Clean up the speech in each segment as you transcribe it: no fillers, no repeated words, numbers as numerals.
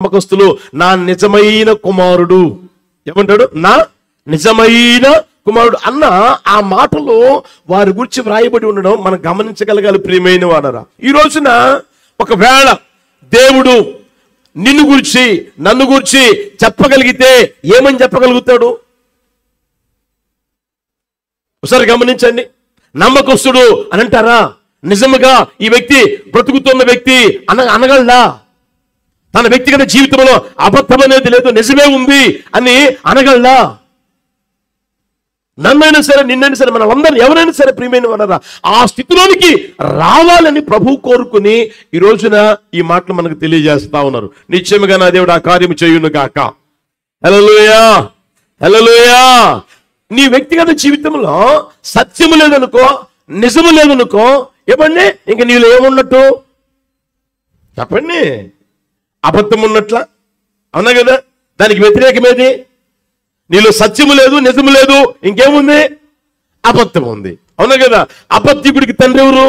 నమ్మకస్తులు నా నిజమైన కుమారుడు. ఏమంటాడు? నా నిజమైన కుమారుడు అన్న ఆ మాటలు వారి గురించి వ్రాయబడి ఉండడం మనం గమనించగలగాలి. ప్రియమైన వాడరా, ఈ రోజున ఒకవేళ దేవుడు నిన్ను గురించి నన్ను గురించి చెప్పగలిగితే ఏమని చెప్పగలుగుతాడు? ఒకసారి గమనించండి. నమ్మకస్తుడు అని అంటారా? నిజముగా ఈ వ్యక్తి బ్రతుకుతున్న వ్యక్తి అనగలడా? తన వ్యక్తిగత జీవితంలో అబద్ధం అనేది లేదు, నిజమే ఉంది అని అనగలడా? నన్నైనా సరే నిన్నైనా సరే మనల్ని ఎవరైనా సరే ప్రియమైన వారరా ఆ స్థితిలోనికి రావాలని ప్రభువు కోరుకుని ఈ రోజున ఈ మాటలు మనకు తెలియజేస్తా ఉన్నారు. నిశ్చయముగా నా దేవుడు ఆ కార్యము చేయును గాక. హల్లెలూయా, హల్లెలూయా. నీ వ్యక్తిగత జీవితంలో సత్యము లేదనుకో, నిజము లేదనుకో, ఏమండి ఇంక నీలో ఏమున్నట్టు చెప్పండి? అబద్ధం ఉన్నట్ల, అవునా కదా? దానికి వ్యతిరేకమేది? నీలో సత్యము లేదు, నిజము లేదు, ఇంకేముంది? అబద్ధం ఉంది, అవునా కదా? అబద్ధికుడికి తండ్రి ఎవరు?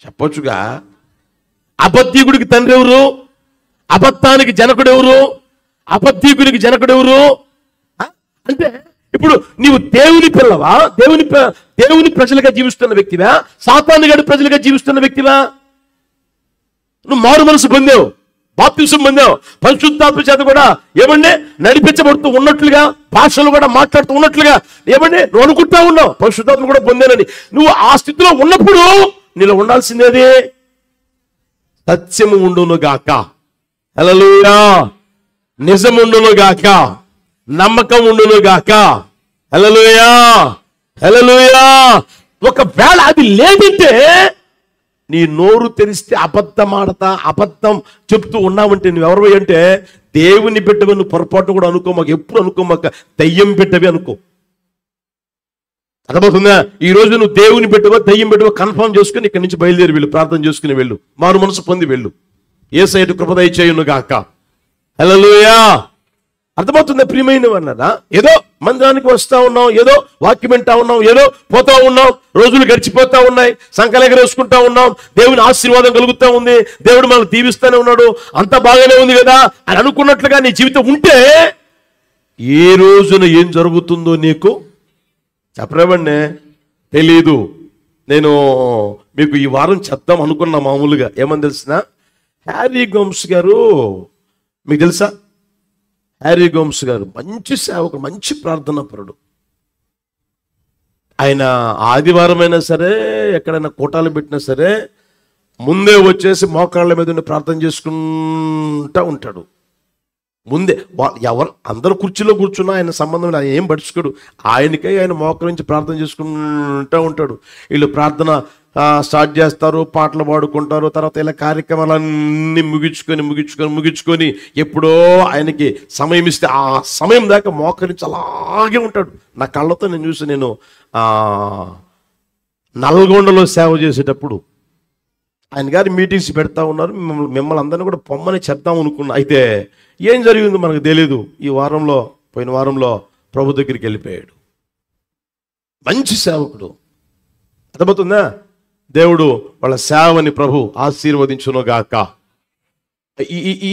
చెప్పొచ్చుగా. అబద్ధికుడికి తండ్రి ఎవరు? అబద్ధానికి జనకుడు ఎవరు? అబద్ధికుడికి జనకుడు ఎవరు? అంటే ఇప్పుడు నీవు దేవుని పిల్లవా? దేవుని ప్రజలుగా జీవిస్తున్న వ్యక్తివా? సాతాను గడి ప్రజలుగా జీవిస్తున్న వ్యక్తివా? నువ్వు మారు మనసు పొందావు, బాప్తిసం పొందావు, పరిశుద్ధాత్మ చేత కూడా ఏమంటే నడిపించబడుతూ ఉన్నట్లుగా, భాషలు కూడా మాట్లాడుతూ ఉన్నట్లుగా ఏమంటే నువ్వు అనుకుంటా ఉన్నావు పరిశుద్ధాత్మ కూడా పొందానని. నువ్వు ఆ స్థితిలో ఉన్నప్పుడు నీలో ఉండాల్సిందేది సత్యము ఉండును గాక. హల్లెలూయా. నిజం ఉండును గాక, నమ్మకం ఉండును గాక. హల్లెలూయా, హల్లెలూయా. ఒకవేళ అది లేదంటే నీ నోరు తెరిస్తే అబద్ధం చెప్తూ ఉన్నావంటే నువ్వెవరు అంటే దేవుని బిడ్డవి. నువ్వు పొరపాటు కూడా అనుకోమాక, ఎప్పుడు అనుకోమాక దయ్యం బిడ్డవి అనుకో. అర్థమవుతుందా? ఈ రోజు నువ్వు దేవుని బిడ్డవో దయ్యం బిడ్డవో కన్ఫర్మ్ చేసుకుని ఇక్కడి నుంచి బయలుదేరి వెళ్ళు, ప్రార్థన చేసుకుని వెళ్ళు, మారు మనసు పొంది వెళ్ళు. యేసయ్య కృప దయచేయును గాక. హల్లెలూయా. అర్థమవుతుందా ప్రియమైన వాళ్ళరా? ఏదో మందిరానికి వస్తా ఉన్నాం, ఏదో వాక్యం వింటా ఉన్నాం, ఏదో పోతా ఉన్నాం, రోజులు గడిచిపోతా ఉన్నాయి, సంకలెగర వేసుకుంటా ఉన్నాం, దేవుని ఆశీర్వాదం కలుగుతూ ఉంది, దేవుడు మనల్ని దీవిస్తూనే ఉన్నాడు, అంతా బాగానే ఉంది కదా అని అనుకున్నట్లుగా నీ జీవితం ఉంటే ఏ రోజున ఏం జరుగుతుందో నీకు చెప్పరేవండి తెలీదు. నేను మీకు ఈ వారం చెప్తాం అనుకున్నా మామూలుగా. ఏమని తెలిసిన? హ్యారీ గోమ్స్ గారు మీకు తెలుసా? హ్యారీ గోమ్స్ గారు మంచి సేవకుడు, మంచి ప్రార్థనా పరుడు. ఆయన ఆదివారం అయినా సరే, ఎక్కడైనా కూటాలు పెట్టినా సరే ముందే వచ్చేసి మోకాళ్ళ మీద ఉండి ప్రార్థన చేసుకుంటా ఉంటాడు. ముందే ఎవరు అందరూ కుర్చీలో కూర్చున్నా ఆయన సంబంధం ఆయన ఏం పడుచుకోడు. ఆయనకై ఆయన మోకరించి ప్రార్థన చేసుకుంటూ ఉంటాడు. వీళ్ళు ప్రార్థన స్టార్ట్ చేస్తారు, పాటలు పాడుకుంటారు, తర్వాత ఇలా కార్యక్రమాలన్నీ ముగించుకొని ఎప్పుడో ఆయనకి సమయం ఇస్తే ఆ సమయం దాకా మోకరించి అలాగే ఉంటాడు. నా కళ్ళతో నేను చూసి, నేను నల్గొండలో సేవ చేసేటప్పుడు ఆయన గారి మీటింగ్స్ పెడతా ఉన్నారు. మిమ్మల్ని అందరినీ కూడా పొమ్మని చెప్తాం అనుకున్నా. అయితే ఏం జరిగిందో మనకు తెలియదు. పోయిన వారంలో ప్రభు దగ్గరికి వెళ్ళిపోయాడు. మంచి సేవకుడు. అర్థమవుతుందా? దేవుడు వాళ్ళ సేవని ప్రభు ఆశీర్వదించునుగాక.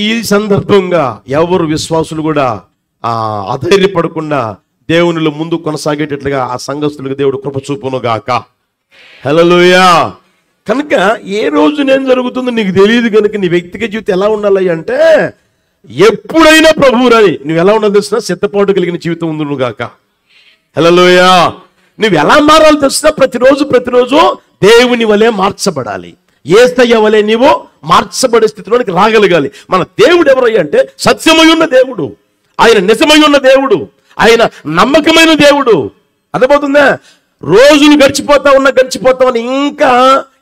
ఈ సందర్భంగా ఎవరు విశ్వాసులు కూడా అధైర్యపడకుండా దేవునిలో ముందు కొనసాగేటట్లుగా ఆ సంఘస్థులకు దేవుడు కృప చూపునుగాక. హల్లెలూయా. కనుక ఏ రోజు నేను జరుగుతుందో నీకు తెలియదు. కనుక నీ వ్యక్తిగత జీవితం ఎలా ఉండాలి అంటే ఎప్పుడైనా ప్రభువు రాని నువ్వు ఎలా ఉండాలి తెలిసినా సిద్ధపాటు కలిగిన జీవితం ఉండునుగాక. హల్లెలూయా. నువ్వు ఎలా మారాలి తెలిసినా ప్రతిరోజు దేవుని వలె మార్చబడాలి. యేసయ్య వలె నీవు మార్చబడే స్థితిలోనికి రాగలగాలి. మన దేవుడు ఎవరయ్యా అంటే సత్యమై ఉన్న దేవుడు, ఆయన నిజమై ఉన్న దేవుడు, ఆయన నమ్మకమైన దేవుడు. అర్థమవుతుందా? రోజులు గడిచిపోతా ఉన్న ఇంకా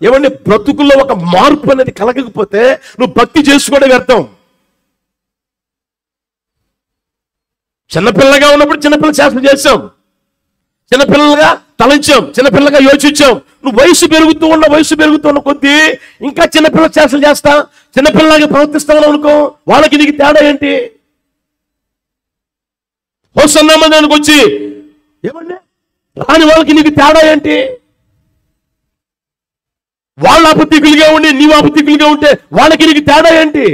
ఏమంటే బ్రతుకుల్లో ఒక మార్పు అనేది కలగకపోతే నువ్వు భక్తి చేసుకోవడం వ్యర్థం. చిన్నపిల్లగా ఉన్నప్పుడు చిన్నపిల్ల చేష్టలు చేసాం, చిన్నపిల్లలుగా తలంచాం, చిన్నపిల్లగా యోచించాం. నువ్వు వయసు పెరుగుతూ ఉన్న కొద్దీ ఇంకా చిన్నపిల్ల చేష్టలు చేస్తా, చిన్నపిల్లలాగా ప్రవర్తిస్తావు అనుకో, వాళ్ళకి నీకు తేడా ఏంటి? హోసన్నా మందిరానికి వచ్చి ఏమండి రాని వాళ్ళకి నీకు తేడా ఏంటి? వాళ్ళ అబద్ధికులుగా ఉండి నీవు అబద్ధికులుగా ఉంటే వాళ్ళకి నీకు తేడా ఏంటి?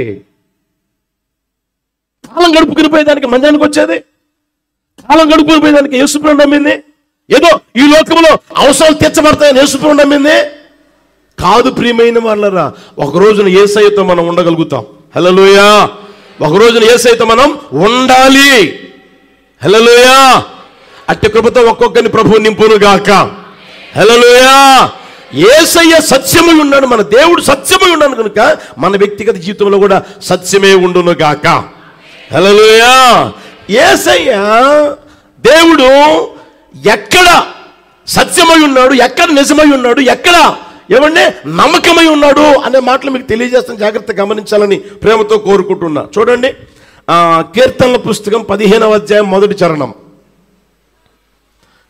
కాలం గడుపుకుని పోయేదానికి మందిరానికి వచ్చేది, కాలం గడుపుకుని పోయేదానికి యేసుప్రభువు నమ్మింది, ఏదో ఈ లోకంలో అవసరాలు తీర్చబడతాయని యేసుప్రభువు నమ్మింది కాదు. ప్రియమైన వాళ్ళరా, ఒక రోజున యేసయ్యతో మనం ఉండగలుగుతాం. హల్లెలూయా. ఒక రోజున యేసయ్యతో మనం ఉండాలి. హల్లెలూయా. అట్టి కృపతో ఒక్కొక్కరిని ప్రభువు నింపును గాక. హల్లెలూయా. యేసయ్య సత్యమై ఉన్నాడు, మన దేవుడు సత్యమై ఉన్నాడు కనుక మన వ్యక్తిగత జీవితంలో కూడా సత్యమే ఉండును గాక. హల్లెలూయా. యేసయ్య దేవుడు ఎక్కడ సత్యమై ఉన్నాడు, ఎక్కడ నిజమై ఉన్నాడు, ఎక్కడ ఏమంటే నమ్మకమై ఉన్నాడు అనే మాటలు మీకు తెలియజేస్తాను, జాగ్రత్తగా గమనించాలని ప్రేమతో కోరుకుంటున్నా. చూడండి, కీర్తనల పుస్తకం 15వ అధ్యాయం మొదటి చరణం.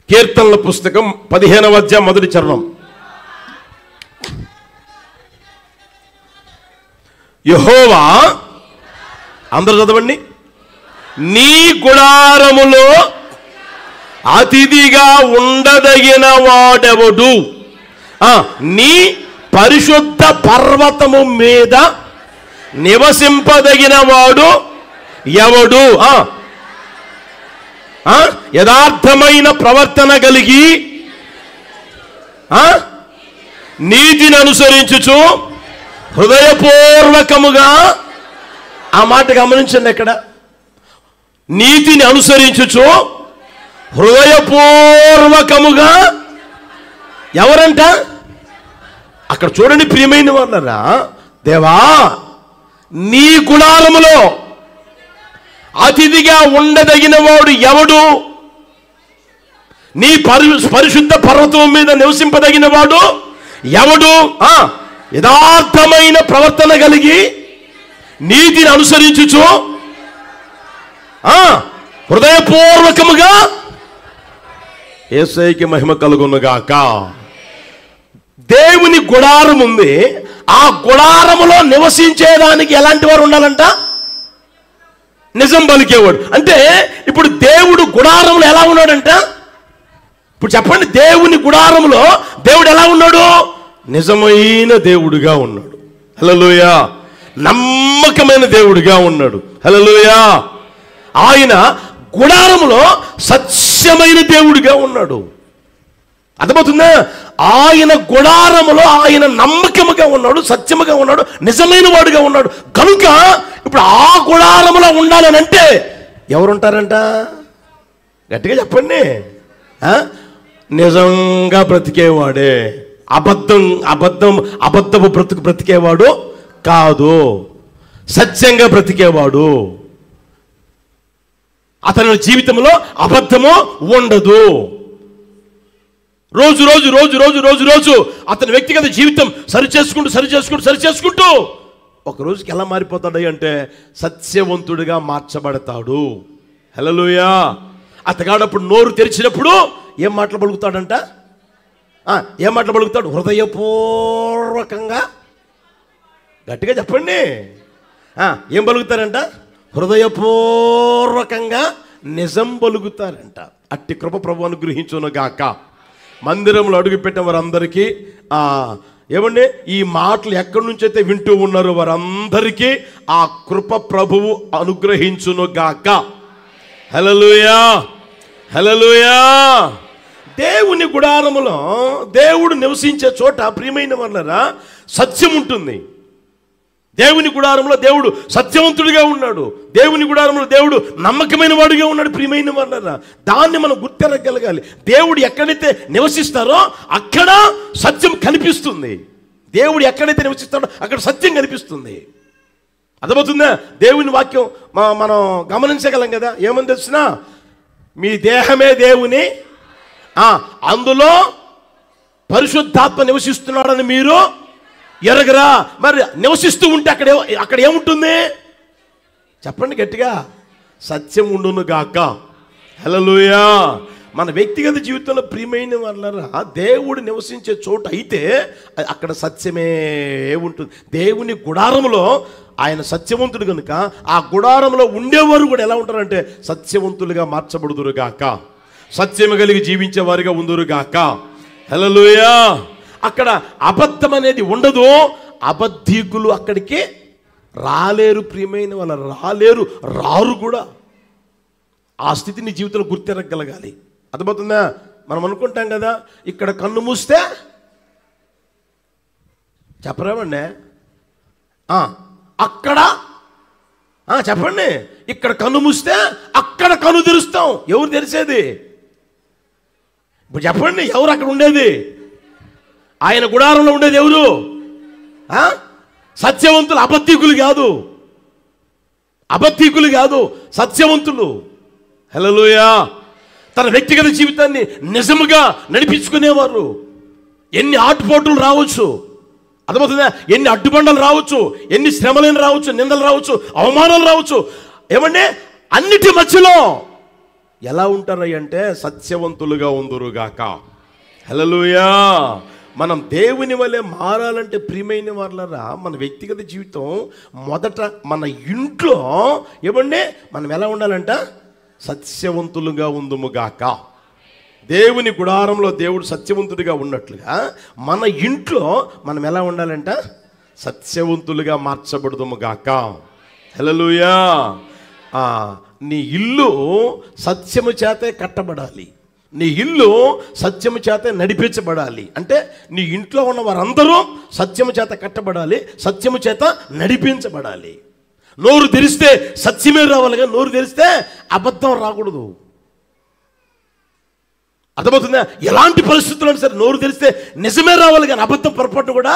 కీర్తనల పుస్తకం 15వ అధ్యాయం మొదటి చరణం. యెహోవా, అందరూ చదవండి, నీ గుడారములో అతిథిగా ఉండదగిన వాడెవడు, నీ పరిశుద్ధ పర్వతము మీద నివసింపదగిన వాడు ఎవడు, యథార్థమైన ప్రవర్తన కలిగి నీతిని అనుసరించుచు హృదయపూర్వకముగా, ఆ మాట గమనించండి, ఎక్కడ నీతిని అనుసరించుచు హృదయపూర్వకముగా ఎవరంట? అక్కడ చూడండి ప్రియమైన వాళ్ళరా, దేవా నీ గుడారములో అతిథిగా ఉండదగిన వాడు ఎవడు, నీ పరిశుద్ధ పర్వతం మీద నివసింపదగిన వాడు ఎవడు, యథార్థమైన ప్రవర్తన కలిగి నీతిని అనుసరించుచు హృదయపూర్వకముగా. యేసయ్యకి మహిమ కలుగునుగాక. దేవుని గుడారం ఉంది, ఆ గుడారములో నివసించేదానికి ఎలాంటి వారు ఉండాలంట? నిజం పలికేవాడు. అంటే ఇప్పుడు దేవుడు గుడారంలో ఎలా ఉన్నాడంట? ఇప్పుడు చెప్పండి, దేవుని గుడారంలో దేవుడు ఎలా ఉన్నాడు? నిజమైన దేవుడుగా ఉన్నాడు. హల్లెలూయా. నమ్మకమైన దేవుడిగా ఉన్నాడు. హల్లెలూయా. ఆయన గుడారములో సత్యమైన దేవుడిగా ఉన్నాడు. అర్థమవుతుందా? ఆయన గుడారములో ఆయన నమ్మకముగా ఉన్నాడు, సత్యముగా ఉన్నాడు, నిజమైన వాడుగా ఉన్నాడు. కనుక ఇప్పుడు ఆ గుడారములో ఉండాలని అంటే ఎవరుంటారంట? గట్టిగా చెప్పండి. నిజంగా బ్రతికేవాడే, అబద్ధపు బ్రతికేవాడు కాదు, సత్యంగా బ్రతికేవాడు. అతని జీవితంలో అబద్ధము ఉండదు. రోజు రోజు రోజు రోజు రోజు రోజు అతని వ్యక్తిగత జీవితం సరిచేసుకుంటూ ఒక రోజుకి ఎలా మారిపోతాడు అంటే సత్యవంతుడిగా మార్చబడతాడు. హల్లెలూయా. అతగాడప్పుడు నోరు తెరిచినప్పుడు ఏం మాటలు పలుకుతాడంట? ఏం మాటలు పలుకుతాడు? హృదయపూర్వకంగా. గట్టిగా చెప్పండి. ఏం పలుకుతారంట? హృదయపూర్వకంగా నిజం పలుకుతారంట. అట్టి కృప ప్రభువు అనుగ్రహించును గాక. మందిరంలో అడుగుపెట్టిన వారందరికీ ఏమండి ఈ మాటలు ఎక్కడి నుంచి అయితే వింటూ ఉన్నారో వారందరికీ ఆ కృప ప్రభువు అనుగ్రహించును గాక. హల్లెలూయా. హల్లెలూయా. దేవుని గుడారములో దేవుడు నివసించే చోట ప్రియమైన వాళ్ళరా సత్యం ఉంటుంది. దేవుని గుడారంలో దేవుడు సత్యవంతుడిగా ఉన్నాడు. దేవుని గుడారంలో దేవుడు నమ్మకమైన వాడుగా ఉన్నాడు. ప్రియమైన వాళ్ళరా దాన్ని మనం గుర్తెరగలగాలి. దేవుడు ఎక్కడైతే నివసిస్తారో అక్కడ సత్యం కనిపిస్తుంది. దేవుడు ఎక్కడైతే నివసిస్తాడో అక్కడ సత్యం కనిపిస్తుంది. అర్థమవుతుందా? దేవుని వాక్యం మనం గమనించగలం కదా. ఏమని తెలిసినా మీ దేహమే దేవుని, అందులో పరిశుద్ధాత్మ నివసిస్తున్నాడని మీరు ఎరగరా? మరి నివసిస్తూ ఉంటే అక్కడ ఏముంటుంది? చెప్పండి గట్టిగా. సత్యం ఉండును గాక. హల్లెలూయా. మన వ్యక్తిగత జీవితంలో ప్రియమైన వాళ్ళరా దేవుడు నివసించే చోట అయితే అక్కడ సత్యమే ఉంటుంది. దేవుని గుడారంలో ఆయన సత్యవంతుడు కనుక ఆ గుడారంలో ఉండేవారు కూడా ఎలా ఉంటారంటే సత్యవంతులుగా మార్చబడుదురుగాక, సత్యము కలిగి జీవించే వారిగా ఉందురుగాక. హల్లెలూయా. అక్కడ అబద్ధం అనేది ఉండదు. అబద్ధీకులు అక్కడికి రాలేరు ప్రియమైన వాళ్ళ, రారు కూడా. ఆ స్థితి నీ జీవితంలో గుర్తెరగలగాలి. అర్థమవుతుందా? మనం అనుకుంటాం కదా, ఇక్కడ కన్ను మూస్తే చెప్పరామండి, అక్కడ చెప్పండి, ఇక్కడ కన్ను మూస్తే అక్కడ కన్ను తెరుస్తాం. ఎవరు తెరిచేది? ఇప్పుడు చెప్పండి, ఎవరు అక్కడ ఉండేది? ఆయన గుడారంలో ఉండేది ఎవరు? సత్యవంతులు, అబద్ధీకులు కాదు. అబద్ధీకులు కాదు, సత్యవంతులు. హల్లెలూయా. తన వ్యక్తిగత జీవితాన్ని నిజముగా నడిపించుకునేవారు. ఎన్ని ఆటుపోటులు రావచ్చు, అర్థమవుతుందా? ఎన్ని అడ్డుబండలు రావచ్చు, ఎన్ని శ్రమలను రావచ్చు, నిందలు రావచ్చు, అవమానాలు రావచ్చు, ఏమంటే అన్నిటి మధ్యలో ఎలా ఉంటారు అంటే సత్యవంతులుగా ఉందురుగాక. హల్లెలూయా. మనం దేవుని వలె మారాలంటే ప్రియమైన వాళ్ళరా, మన వ్యక్తిగత జీవితం మొదట మన ఇంట్లో ఏమంటే మనం ఎలా ఉండాలంట? సత్యవంతులుగా ఉందుముగాక. దేవుని గుడారంలో దేవుడు సత్యవంతుడిగా ఉన్నట్లుగా మన ఇంట్లో మనం ఎలా ఉండాలంట? సత్యవంతులుగా మార్చబడుదుముగాక. హల్లెలూయా. నీ ఇల్లు సత్యము చేతే కట్టబడాలి, నీ ఇల్లు సత్యము చేత నడిపించబడాలి. అంటే నీ ఇంట్లో ఉన్న వారందరూ సత్యము చేత కట్టబడాలి, సత్యము చేత నడిపించబడాలి. నోరు తెరిస్తే సత్యమే రావాలి, కానీ నోరు తెరిస్తే అబద్ధం రాకూడదు. అర్థమవుతుందా? ఎలాంటి పరిస్థితుల్లో సరే నోరు తెరిస్తే నిజమే రావాలి, కానీ అబద్ధం పొరపాటు కూడా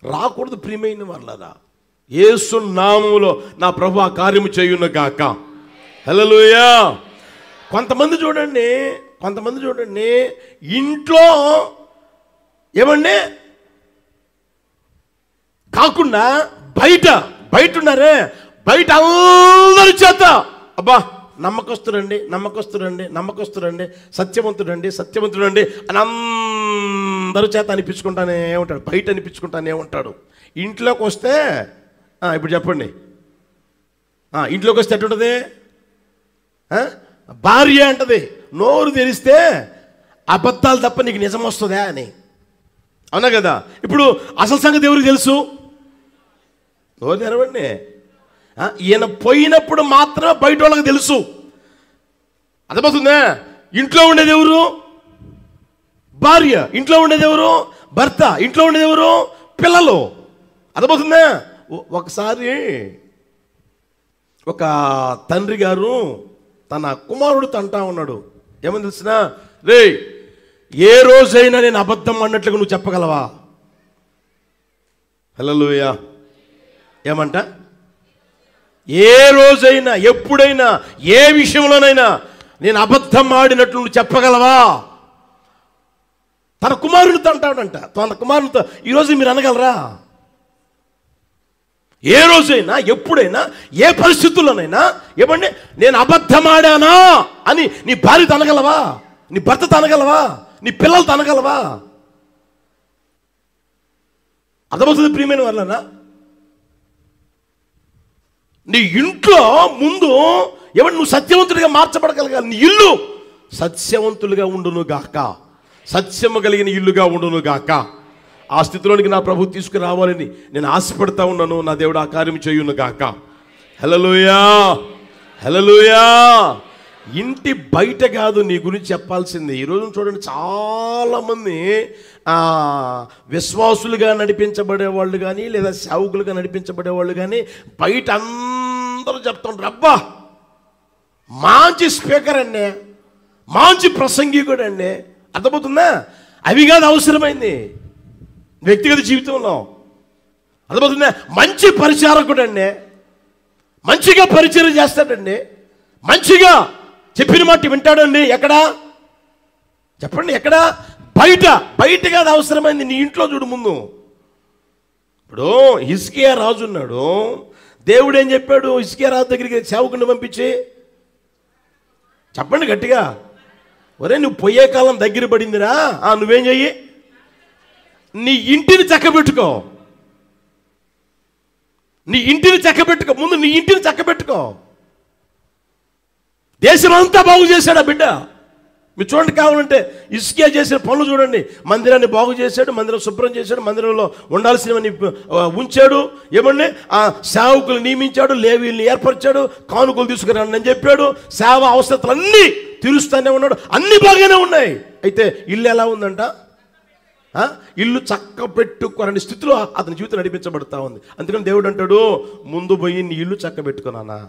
రాకూడదు. ప్రియమైన వాళ్ళరా, యేసు నామములో నా ప్రభు ఆ కార్యము చేయును గాక. హల్లెలూయా. కొంతమంది చూడండి ఇంట్లో ఏమండి కాకుండా బయట ఉన్నారే, బయట అందరి చేత అబ్బా నమ్మకస్తుడండి, సత్యవంతుడండి అని అందరి చేత అనిపించుకుంటానే ఉంటాడు, బయట అనిపించుకుంటానే ఉంటాడు. ఇంట్లోకి వస్తే ఇప్పుడు చెప్పండి, ఇంట్లోకి వస్తే ఎట్టుంటుంది? భార్య అంటది, నోరు తెరిస్తే అబద్ధాలు తప్ప నీకు నిజం వస్తుందా అని. అవునా కదా? ఇప్పుడు అసలు సంగతి ఎవరికి తెలుసు? నోరు తెరవండి. ఈయన పోయినప్పుడు మాత్రమే బయట వాళ్ళకి తెలుసు. అర్థమవుతుందా? ఇంట్లో ఉండేది ఎవరు? భార్య. ఇంట్లో ఉండేది ఎవరు? భర్త. ఇంట్లో ఉండేది ఎవరు? పిల్లలు. అర్థమవుతుందా? ఒకసారి ఒక తండ్రి గారు తన కుమారుడితో అంటా ఉన్నాడు, ఏమని తెలిసినా, రే ఏ రోజైనా నేను అబద్ధం అన్నట్లుగా నువ్వు చెప్పగలవా? హల్లెలూయా. ఏమంట? ఏ రోజైనా, ఎప్పుడైనా, ఏ విషయంలోనైనా నేను అబద్ధం ఆడినట్లు నువ్వు చెప్పగలవా? తన కుమారుడితో అంటాడంట. తన కుమారుడితో ఈరోజు మీరు అనగలరా? ఏ రోజైనా, ఎప్పుడైనా, ఏ పరిస్థితుల్లోనైనా ఏమండి నేను అబద్ధం ఆడానా అని నీ భార్య తనగలవా? నీ భర్త తనగలవా? నీ పిల్లలు తనగలవా? అర్థమవుతుంది ప్రియమైన వాళ్ళనా? నీ ఇంట్లో ముందు ఏమంటే నువ్వు సత్యవంతుడిగా మార్చబడగలగాలి. నీ ఇల్లు సత్యవంతులుగా ఉండును గాక, సత్యము కలిగిన ఇల్లుగా ఉండును గాక. ఆ స్థితిలోనికి నా ప్రభు తీసుకురావాలని నేను ఆశపడతా ఉన్నాను. నా దేవుడు ఆ కార్యం చేయును గాక. హల్లెలూయా. హల్లెలూయా. ఇంటి బయట కాదు నీ గురించి చెప్పాల్సింది. ఈరోజు చూడండి, చాలామంది విశ్వాసులుగా నడిపించబడేవాళ్ళు కానీ లేదా సేవకులుగా నడిపించబడేవాళ్ళు కానీ బయట అందరూ చెప్తుంటారు, అబ్బా మంచి స్పీకర్ అండి, మంచి ప్రసంగికుడు అండి. అర్థమవుతుందా? అవి కాదు అవసరమైంది వ్యక్తిగత జీవితంలో. అర్థమవుతుందా? మంచి పరిచారకుడు అండి, మంచిగా పరిచయం చేస్తాడండి, మంచిగా చెప్పిన మాట వింటాడండి. ఎక్కడ చెప్పండి? ఎక్కడ? బయట కాదు అవసరమైంది. నీ ఇంట్లో చూడు ముందు. ఇప్పుడు హిజ్కియా రాజు ఉన్నాడు. దేవుడు ఏం చెప్పాడు హిజ్కియా రాజు దగ్గరికి సేవకుని పంపించి? చెప్పండి గట్టిగా. ఒరే నువ్వు పోయే కాలం దగ్గర పడిందిరా, నువ్వేం చెయ్యి? నీ ఇంటిని చక్కబెట్టుకో. నీ ఇంటిని చక్కబెట్టుకో. ముందు నీ ఇంటిని చక్కబెట్టుకో. దేశం అంతా బాగు చేశాడు ఆ బిడ్డ. మీరు చూడండి, కావాలంటే హిజ్కియా చేసిన పనులు చూడండి. మందిరాన్ని బాగు చేశాడు, మందిరం శుభ్రం చేశాడు, మందిరంలో ఉండాల్సినవన్నీ ఉంచాడు. ఏమండి, ఆ సేవకులు నియమించాడు, లేవీల్ని ఏర్పరిచాడు, కానుకలు తీసుకురండి అని చెప్పాడు, సేవ అవసరతలు అన్నీ తీరుస్తూనే ఉన్నాడు, అన్నీ బాగానే ఉన్నాయి. అయితే ఇల్లు ఎలా ఉందంట? ఇల్లు చక్క పెట్టుకోరని స్థితిలో అతని జీవితం నడిపించబడతా ఉంది. అందుకని దేవుడు అంటాడు, ముందు పోయి నీ ఇల్లు చక్క పెట్టుకున్నానా,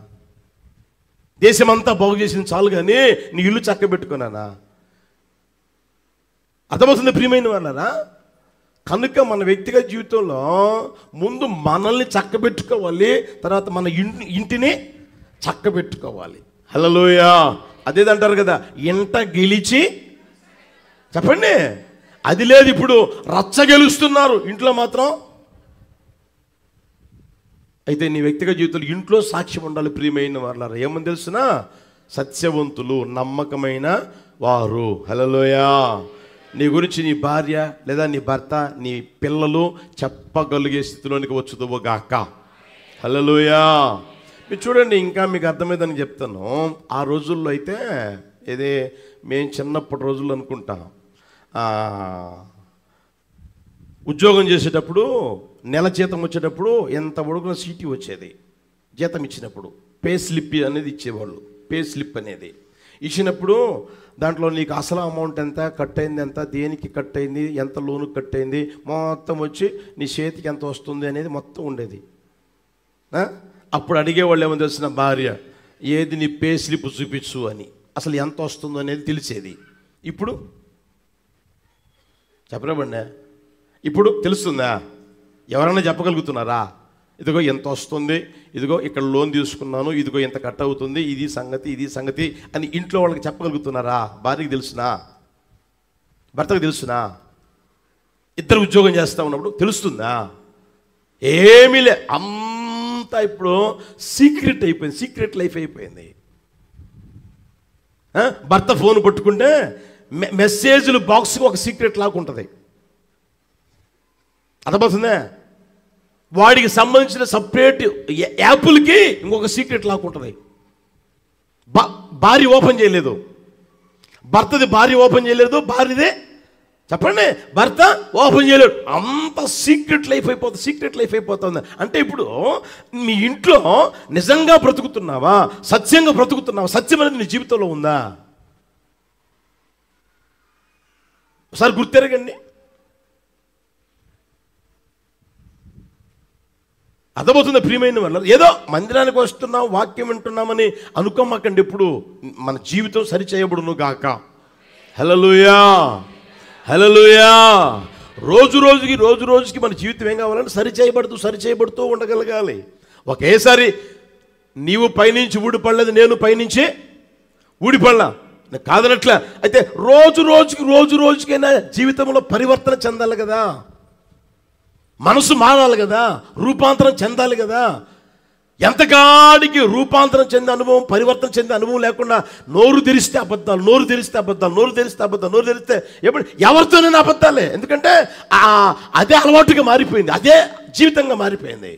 దేశమంతా బాగు చేసిన చాలు కానీ నీ ఇల్లు చక్క పెట్టుకున్నానా. అర్థమవుతుంది ప్రియమైన వాళ్ళారా? కనుక మన వ్యక్తిగత జీవితంలో ముందు మనల్ని చక్క పెట్టుకోవాలి, తర్వాత మన ఇంటిని చక్క పెట్టుకోవాలి. హల్లెలూయా. అదేదంటారు కదా, ఇంట గెలిచి, చెప్పండి, అది లేదు. ఇప్పుడు రచ్చ గెలుస్తున్నారు, ఇంట్లో మాత్రం. అయితే నీ వ్యక్తిగత జీవితంలో ఇంట్లో సాక్ష్యం ఉండాలి ప్రియమైన వాళ్ళారా. ఏమని తెలుసునా? సత్యవంతులు, నమ్మకమైన వారు. హల్లెలూయా. నీ గురించి నీ భార్య లేదా నీ భర్త, నీ పిల్లలు చెప్పగలిగే స్థితిలోనికి వచ్చుదువు గాక. హల్లెలూయా. మీరు చూడండి, ఇంకా మీకు అర్థమైందని చెప్తాను. ఆ రోజుల్లో అయితే ఇదే మేము చిన్నప్పటి రోజుల్లో అనుకుంటాం, ఉద్యోగం చేసేటప్పుడు నెల జీతం వచ్చేటప్పుడు ఎంత ఉడుకున సీటీ వచ్చేది. జీతం ఇచ్చినప్పుడు పే స్లిప్ అనేది ఇచ్చేవాళ్ళు. పే స్లిప్ అనేది ఇచ్చినప్పుడు దాంట్లో నీకు అసలు అమౌంట్ ఎంత, కట్ అయింది ఎంత, దేనికి కట్ అయింది, ఎంత లోను కట్ అయింది, మొత్తం వచ్చి నీ చేతికి ఎంత వస్తుంది అనేది మొత్తం ఉండేది. అప్పుడు అడిగేవాళ్ళు ఏమో తెలిసిన భార్య, ఏది నీ పే స్లిప్ చూపించు అని, అసలు ఎంత వస్తుందో అనేది తెలిసేది. ఇప్పుడు చెప్పలేమండి. ఇప్పుడు తెలుస్తుందా? ఎవరైనా చెప్పగలుగుతున్నారా? ఇదిగో ఎంత వస్తుంది, ఇదిగో ఇక్కడ లోన్ తీసుకున్నాను, ఇదిగో ఎంత కట్ అవుతుంది, ఇది సంగతి, ఇది సంగతి అని ఇంట్లో వాళ్ళకి చెప్పగలుగుతున్నారా? భార్యకి తెలుసునా? భర్తకు తెలుసునా? ఇద్దరు ఉద్యోగం చేస్తూ ఉన్నప్పుడు తెలుస్తుందా? ఏమీ లే. అంతా ఇప్పుడు సీక్రెట్ అయిపోయింది, సీక్రెట్ లైఫ్ అయిపోయింది. భర్త ఫోన్ పట్టుకుంటే మెసేజ్లు బాక్స్కి ఒక సీక్రెట్ లాగా ఉంటుంది. అర్థమవుతుందా? వాడికి సంబంధించిన సపరేట్ యాప్లకి ఇంకొక సీక్రెట్ లాగా ఉంటుంది. భార్య ఓపెన్ చేయలేదు, భర్తది భార్య ఓపెన్ చేయలేదు, భార్యదే చెప్పండి భర్త ఓపెన్ చేయలేడు. అంత సీక్రెట్ లైఫ్ అయిపోతుంది, సీక్రెట్ లైఫ్ అయిపోతుంది. అంటే ఇప్పుడు మీ ఇంట్లో నిజంగా బ్రతుకుతున్నావా, సత్యంగా బ్రతుకుతున్నావా? సత్యం అనేది నీ జీవితంలో ఉందా? ఒకసారి గుర్తెరగండి. అర్థమవుతుంది ప్రియమైన వాళ్ళు? ఏదో మందిరానికి వస్తున్నాం, వాక్యం వింటున్నామని అనుకోమాకండి. ఇప్పుడు మన జీవితం సరి చేయబడును గాక. హల్లెలూయా, హల్లెలూయా. రోజు రోజుకి మన జీవితం ఏం కావాలంటే సరి చేయబడుతూ ఉండగలగాలి. ఒకేసారి నీవు పైనుంచి ఊడిపడలేదు, నేను పైనుంచి ఊడిపడలా కాదనట్లా. అయితే రోజుకైనా జీవితంలో పరివర్తన చెందాలి కదా, మనసు మారాలి కదా, రూపాంతరం చెందాలి కదా. ఎంతకాడికి రూపాంతరం చెందే అనుభవం, పరివర్తన చెందే అనుభవం లేకుండా నోరు తెరిస్తే అబద్ధాలు, నోరు తెరిస్తే ఎప్పుడు ఎవరితోనైనా అబద్ధాలే. ఎందుకంటే అదే అలవాటుగా మారిపోయింది, అదే జీవితంగా మారిపోయింది.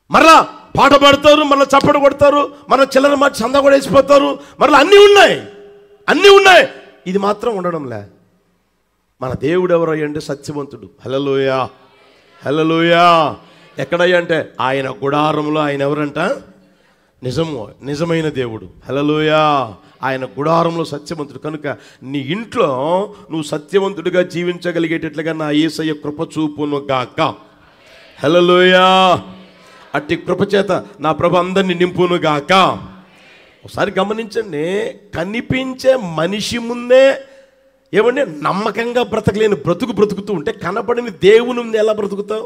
మరలా పాట పాడతారు, మళ్ళీ చప్పట కొడతారు, మళ్ళీ చిల్లర మాట చందా కూడా వేసిపోతారు, మరలా అన్నీ ఉన్నాయి. ఇది మాత్రం ఉండడంలే. మన దేవుడు ఎవరయ్య అంటే సత్యవంతుడు. హల్లెలూయా, హల్లెలూయా. ఎక్కడయ్యా అంటే ఆయన గుడారంలో. ఆయన ఎవరంట? నిజమైన దేవుడు. హల్లెలూయా. ఆయన గుడారంలో సత్యవంతుడు. కనుక నీ ఇంట్లో నువ్వు సత్యవంతుడిగా జీవించగలిగేటట్లుగా నా యేసయ్య కృప చూపును గాక. హల్లెలూయా. అట్టి కృపచేత నా ప్రభు అందరినీ నింపును గాక. ఒకసారి గమనించండి, కనిపించే మనిషి ముందే ఏమంటే నమ్మకంగా బ్రతకలేని బ్రతుకుతూ ఉంటే కనపడిన దేవుని ముందు ఎలా బ్రతుకుతావు?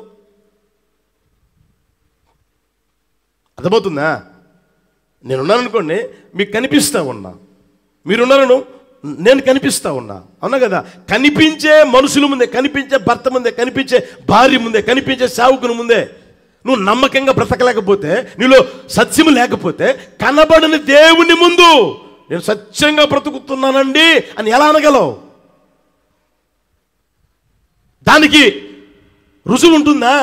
అర్థమవుతుందా? నేనున్నాను అనుకోండి, మీకు కనిపిస్తా ఉన్నా, మీరున్నాను, నేను కనిపిస్తా ఉన్నా, అవునా కదా? కనిపించే మనుషుల ముందే, కనిపించే భర్త ముందే, కనిపించే భార్య ముందే, కనిపించే సేవకుని ముందే నువ్వు నమ్మకంగా బ్రతకలేకపోతే, నీలో సత్యము లేకపోతే, కనబడని దేవుని ముందు నేను సత్యంగా బ్రతుకుతున్నానండి అని ఎలా అనగలవు? దానికి రుజువు ఉంటుందా?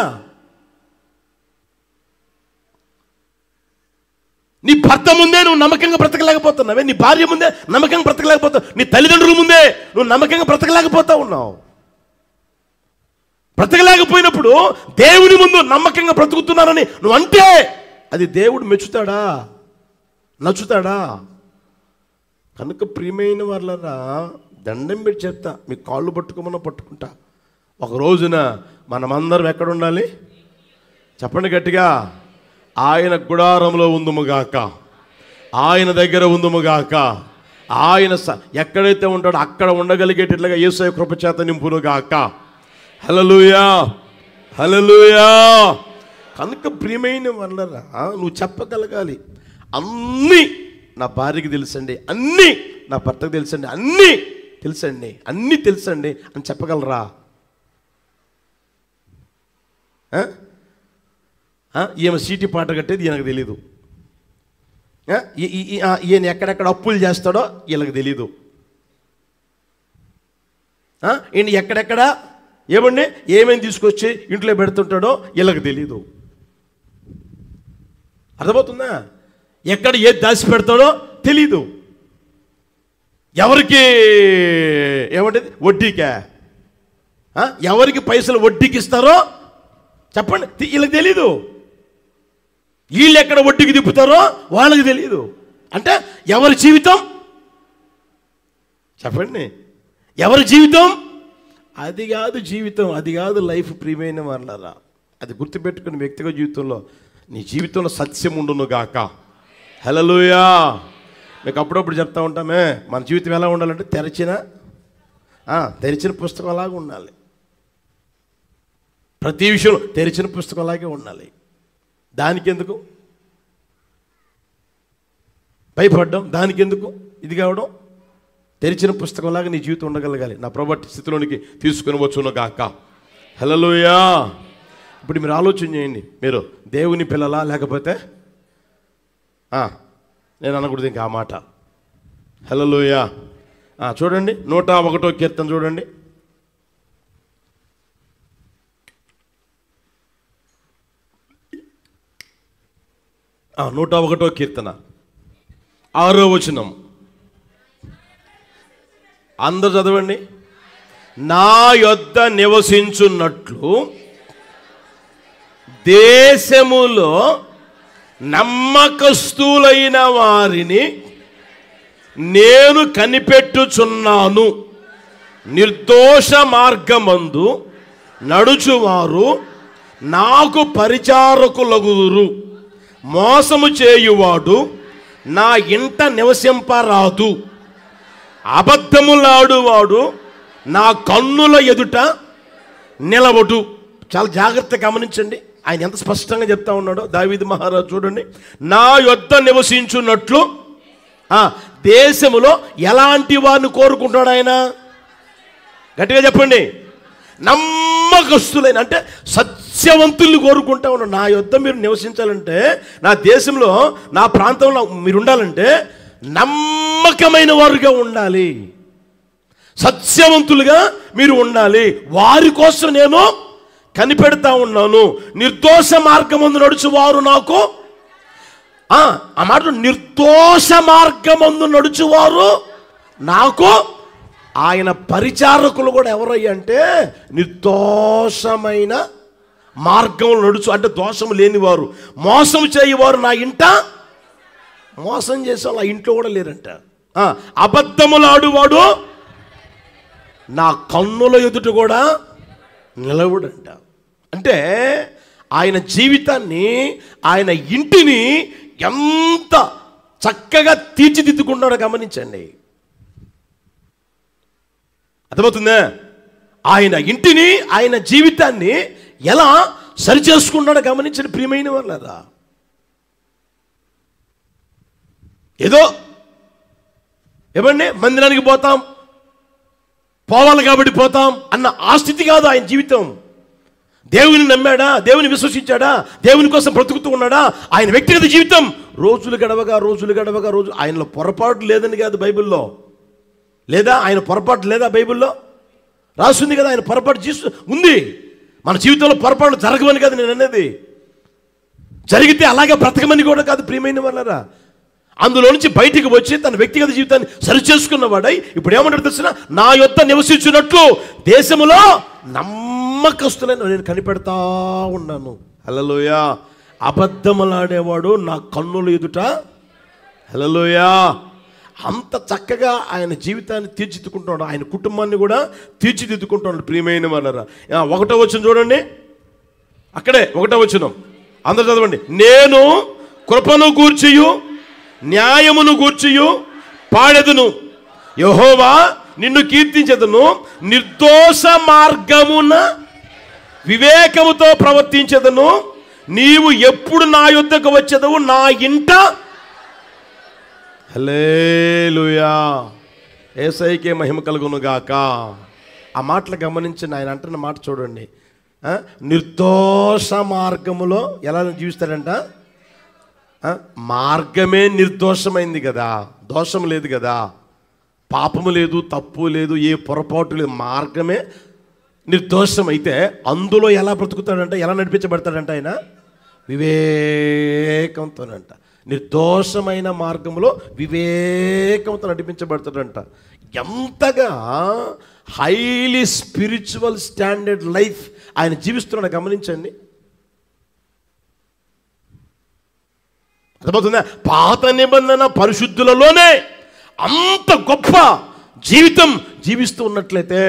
నీ భర్త ముందే నువ్వు నమ్మకంగా బ్రతకలేకపోతున్నావే, నీ భార్య ముందే నమ్మకంగా బ్రతకలేకపోతావు, నీ తల్లిదండ్రుల ముందే నువ్వు నమ్మకంగా బ్రతకలేకపోతా ఉన్నావు. బ్రతకలేకపోయినప్పుడు దేవుని ముందు నమ్మకంగా బ్రతుకుతున్నానని నువ్వు అంటే అది దేవుడు మెచ్చుతాడా, నచ్చుతాడా? కనుక ప్రియమైన వాళ్ళరా, దండం పెట్టి చెప్తా, మీ కాళ్ళు పట్టుకోమన్నా పట్టుకుంటా. ఒక రోజున మనమందరం ఎక్కడ ఉండాలి చెప్పండి గట్టిగా? ఆయన గుడారంలో ఉందుముగాక, ఆయన దగ్గర ఉందుముగాక, ఆయన ఎక్కడైతే ఉంటాడో అక్కడ ఉండగలిగేటట్లుగా యేసయ్య కృప చేత నింపునుగాక. హల్లెలూయా, హల్లెలూయా. కనుక ప్రియమైన వాళ్ళరా, నువ్వు చెప్పగలగాలి, అన్నీ నా భార్యకి తెలుసండి, అన్నీ నా భర్తకు తెలుసండి, అన్నీ తెలుసండి, అన్నీ తెలుసండి అని చెప్పగలరా? ఈమె సీటీ పాట కట్టేది ఈయనకు తెలీదు, ఈయన ఎక్కడెక్కడ అప్పులు చేస్తాడో వీళ్ళకి తెలీదు, ఈయన ఎక్కడెక్కడ ఏమండి ఏమేమి తీసుకొచ్చి ఇంట్లో పెడుతుంటాడో వీళ్ళకి తెలీదు. అర్థమవుతుందా? ఎక్కడ ఏది దాచి పెడతాడో తెలీదు. ఎవరికి ఏమంటే వడ్డీకా, ఎవరికి పైసలు వడ్డీకి ఇస్తారో చెప్పండి, వీళ్ళకి తెలీదు. వీళ్ళు ఎక్కడ వడ్డీకి తిప్పుతారో వాళ్ళకి తెలియదు. అంటే ఎవరి జీవితం చెప్పండి, ఎవరి జీవితం అది కాదు జీవితం, అది కాదు లైఫ్. ప్రియమైన వాళ్ళరా, అది గుర్తుపెట్టుకుని వ్యక్తిగత జీవితంలో నీ జీవితంలో సత్యం ఉండును గాక. హల్లెలూయా. మీకు అప్పుడప్పుడు చెప్తా ఉంటామే, మన జీవితం ఎలా ఉండాలంటే తెరిచిన పుస్తకం అలాగే ఉండాలి. ప్రతి విషయంలో తెరిచిన పుస్తకం అలాగే ఉండాలి. దానికి ఎందుకు భయపడ్డం, దానికి ఎందుకు ఇది కావడం? తెరిచిన పుస్తకంలాగా నీ జీవితం ఉండగలగాలి. నా ప్రభువు స్థితిలోనికి తీసుకుని వచ్చును గాక. హల్లెలూయా. ఇప్పుడు మీరు ఆలోచన చేయండి, మీరు దేవుని పిల్లలా లేకపోతే నేను అనకూడదు ఇంకా ఆ మాట. హల్లెలూయా. చూడండి 101వ కీర్తన చూడండి. 101వ కీర్తన 6వ వచనం అందరూ చదవండి. నా యొద్ద నివసించున్నట్లు దేశములో నమ్మకస్తులైన వారిని నేను కనిపెట్టుచున్నాను. నిర్దోష మార్గమందు నడుచువారు నాకు పరిచారకులగుదురు. మోసము చేయువాడు నా ఇంట నివసింపరాదు. అబద్ధములాడువాడు నా కన్నుల ఎదుట నిలబడు. చాలా జాగ్రత్తగా గమనించండి, ఆయన ఎంత స్పష్టంగా చెప్తా ఉన్నాడో. దావీదు మహారాజు చూడండి, నా యొద్ద నివసించున్నట్లు దేశములో ఎలాంటి వారిని కోరుకుంటాడు ఆయన? గట్టిగా చెప్పండి. నమ్మకస్తులైన అంటే సత్యవంతుల్ని కోరుకుంటా ఉన్నాడు. నా యొద్ద మీరు నివసించాలంటే, నా దేశంలో నా ప్రాంతంలో మీరు ఉండాలంటే నమ్మకమైన వారుగా ఉండాలి, సత్యవంతులుగా మీరు ఉండాలి. వారి కోసం నేను కనిపెడతా ఉన్నాను. నిర్దోష మార్గమందు నడుచువారు నాకు ఆ మాట, నిర్దోష మార్గమందు నడుచువారు నాకు ఆయన పరిచారకులు కూడా ఎవరయ్యా అంటే నిర్దోషమైన మార్గంలో నడుచు అంటే దోషము లేనివారు, మోసం చేయవారు నా ఇంట. మోసం చేసేవాళ్ళు ఆ ఇంట్లో కూడా లేరంట. అబద్ధములాడువాడు నా కన్నుల ఎదుట కూడా నిలవడంట. అంటే ఆయన జీవితాన్ని, ఆయన ఇంటిని ఎంత చక్కగా తీర్చిదిద్దుకుంటాడో గమనించండి. అర్థమవుతుందా? ఆయన ఇంటిని, ఆయన జీవితాన్ని ఎలా సరిచేసుకున్నాడో గమనించండి ప్రియమైన వాళ్ళరా. ఏదో ఏమండి మందిరానికి పోవాలి కాబట్టి పోతాం అన్న ఆ స్థితి కాదు ఆయన జీవితం. దేవుని నమ్మాడా, దేవుని విశ్వసించాడా, దేవుని కోసం బ్రతుకుతూ ఉన్నాడా, ఆయన వ్యక్తిగత జీవితం రోజులు గడవగా ఆయనలో పొరపాటు లేదని కాదు బైబిల్లో, లేదా ఆయన పొరపాటు లేదా బైబిల్లో రాస్తుంది కదా. ఆయన పొరపాటు ఉంది. మన జీవితంలో పొరపాటు జరగవని కదా నేను అనేది. జరిగితే అలాగే బ్రతకమని కూడా కాదు ప్రియమైన వాళ్ళరా. అందులో నుంచి బయటికి వచ్చి తన వ్యక్తిగత జీవితాన్ని సరిచేసుకున్నవాడై ఇప్పుడు ఏమంటాడు తెలిసిన, నా యొద్ద నివసించినట్లు దేశములో నమ్మకస్తులను నేను కనిపెడతా ఉన్నాను. హల్లెలూయా. అబద్ధములాడేవాడు నా కన్నుల ఎదుట, హల్లెలూయా, అంత చక్కగా ఆయన జీవితాన్ని తీర్చిదిద్దుకుంటున్నాడు, ఆయన కుటుంబాన్ని కూడా తీర్చిదిద్దుకుంటున్నాడు ప్రియమైన వాళ్ళరా. 1వ వచనం చూడండి, అక్కడే 1వ వచనం అందరూ చదవండి. నేను కృపను గూర్చియు న్యాయమును గూర్చియు పాడెదను, యెహోవా నిన్ను కీర్తించెదను, నిర్దోష మార్గమున వివేకముతో ప్రవర్తించెదను, నీవు ఎప్పుడు నా యొద్దకు వచ్చేదవు, నా ఇంట. హల్లెలూయా. యేసయ్యకే మహిమ కలుగును గాక. ఆ మాటలు గమనించండి, ఆయన అంటున్న మాట చూడండి. నిర్దోష మార్గములో ఎలా జీవిస్తాడంట? మార్గమే నిర్దోషమైంది కదా, దోషం లేదు కదా, పాపము లేదు, తప్పు లేదు, ఏ పొరపాటు లేదు, మార్గమే నిర్దోషం. అయితే అందులో ఎలా బ్రతుకుతాడంట, ఎలా నడిపించబడతాడంట? ఆయన వివేకంతోనంట. నిర్దోషమైన మార్గంలో వివేకంతో నడిపించబడతాడంట. ఎంతగా హైలీ స్పిరిచువల్ స్టాండర్డ్ లైఫ్ ఆయన జీవిస్తున్నాడు గమనించండి. అర్థమవుతుందా? పాత నిబంధన పరిశుద్ధులలోనే అంత గొప్ప జీవితం జీవిస్తూ ఉన్నట్లయితే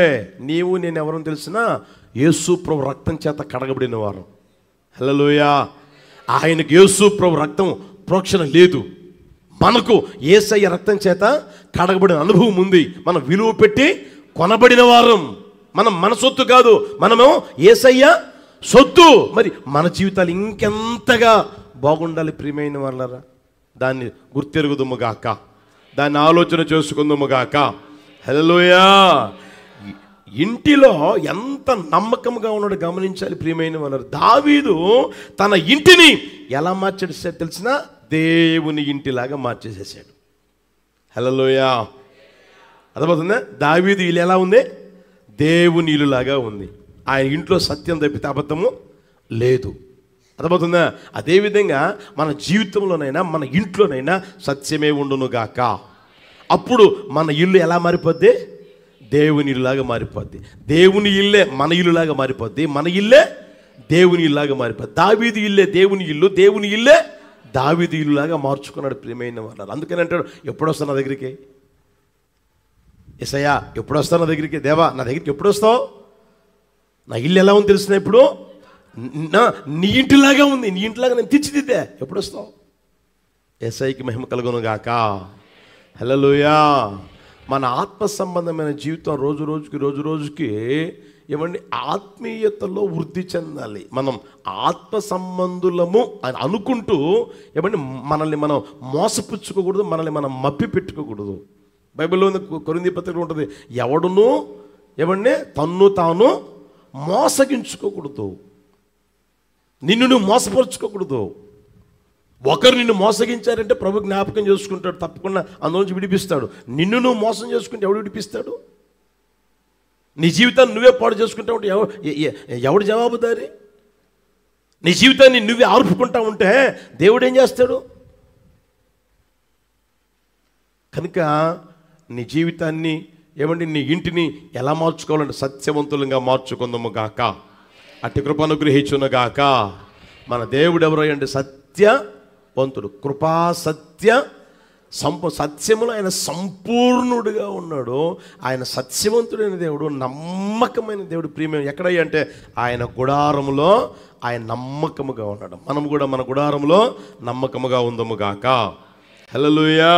నీవు నేను ఎవరని తెలిసినా యేసు ప్రభు రక్తం చేత కడగబడిన వారు. హల్లెలూయా. ఆయనకు యేసు ప్రభు రక్తం ప్రోక్షణ లేదు, మనకు యేసయ్య రక్తం చేత కడగబడిన అనుభవం ఉంది. మనం విలువ పెట్టి కొనబడిన వారం, మనం మన సొత్తు కాదు, మనము యేసయ్య సొత్తు. మరి మన జీవితాలు ఇంకెంతగా బాగుండాలి ప్రియమైన వాళ్ళరా. దాన్ని గుర్తెరుగుదుముగాక, దాన్ని ఆలోచన చేసుకుందుముగాక. హల్లెలూయా. ఇంటిలో ఎంత నమ్మకంగా ఉన్నాడు గమనించాలి ప్రియమైన వాళ్ళరు. దావీదు తన ఇంటిని ఎలా మార్చేసాడు తెలిసిన, దేవుని ఇంటిలాగా మార్చేసేసాడు. హల్లెలూయా. అర్థమవుతుందా? దావీదు ఇల్లు ఎలా ఉంది? దేవుని ఇల్లులాగా ఉంది. ఆయన ఇంట్లో సత్యం తప్పితే అబద్ధము లేదు. అర్థమవుతుందా? అదేవిధంగా మన జీవితంలోనైనా మన ఇంట్లోనైనా సత్యమే ఉండునుగాక. అప్పుడు మన ఇల్లు ఎలా మారిపోద్ది? దేవుని ఇల్లులాగా మారిపోద్ది. దేవుని ఇల్లే మన ఇల్లులాగా మారిపోద్ది, మన ఇల్లే దేవుని ఇల్లులాగా మారిపోద్ది. దావీదు ఇల్లే దేవుని ఇల్లు, దేవుని ఇల్లే దావీదు ఇల్లులాగా మార్చుకున్నాడు ప్రియమైన వాళ్ళు. అందుకని అంటాడు, ఎప్పుడు వస్తావు నా దగ్గరికి? యేసయ్యా ఎప్పుడు వస్తావు నా దగ్గరికి? దేవా నా దగ్గరికి ఎప్పుడు వస్తావు? నా ఇల్లు ఎలా ఉంది తెలిసిన, ఇప్పుడు నీ ఇంటిలాగా ఉంది, నీ ఇంటిలాగా నేను తీర్చిదిద్దే, ఎప్పుడు వస్తావు? యేసయ్యకి మహిమ కలుగును గాక. హల్లెలూయా. మన ఆత్మ సంబంధమైన జీవితం రోజు రోజుకి ఏమండి ఆత్మీయతలో వృద్ధి చెందాలి. మనం ఆత్మ సంబంధులము అని అనుకుంటూ ఏమండి మనల్ని మనం మోసపుచ్చుకోకూడదు, మనల్ని మనం మప్పి పెట్టుకోకూడదు. బైబిల్లో కొరింథీ పత్రికలో ఉంటుంది, ఎవడును ఏమండి తన్ను తాను మోసగించుకోకూడదు, నిన్ను నువ్వు మోసపరుచుకోకూడదు. ఒకరు నిన్ను మోసగించారంటే ప్రభు జ్ఞాపకం చేసుకుంటాడు, తప్పకుండా అందులోంచి విడిపిస్తాడు. నిన్ను నువ్వు మోసం చేసుకుంటే ఎవడు విడిపిస్తాడు? నీ జీవితాన్ని నువ్వే పాడు చేసుకుంటా ఉంటే ఎవడు జవాబుదారి? నీ జీవితాన్ని నువ్వే ఆర్పుకుంటా ఉంటే దేవుడు ఏం చేస్తాడు? కనుక నీ జీవితాన్ని ఏమండి నీ ఇంటిని ఎలా మార్చుకోవాలంటే సత్యవంతులంగా మార్చుకుందాము గాక. అట్టి కృప అనుగ్రహించునుగాక. మన దేవుడు ఎవరో అంటే సత్యవంతుడు, కృపా సత్య సత్యములో ఆయన సంపూర్ణుడిగా ఉన్నాడు. ఆయన సత్యవంతుడైన దేవుడు, నమ్మకమైన దేవుడు. ప్రియమైన ఎక్కడయ్యా అంటే ఆయన గుడారములో ఆయన నమ్మకముగా ఉన్నాడు. మనం కూడా మన గుడారములో నమ్మకముగా ఉందము గాక. హల్లెలూయా.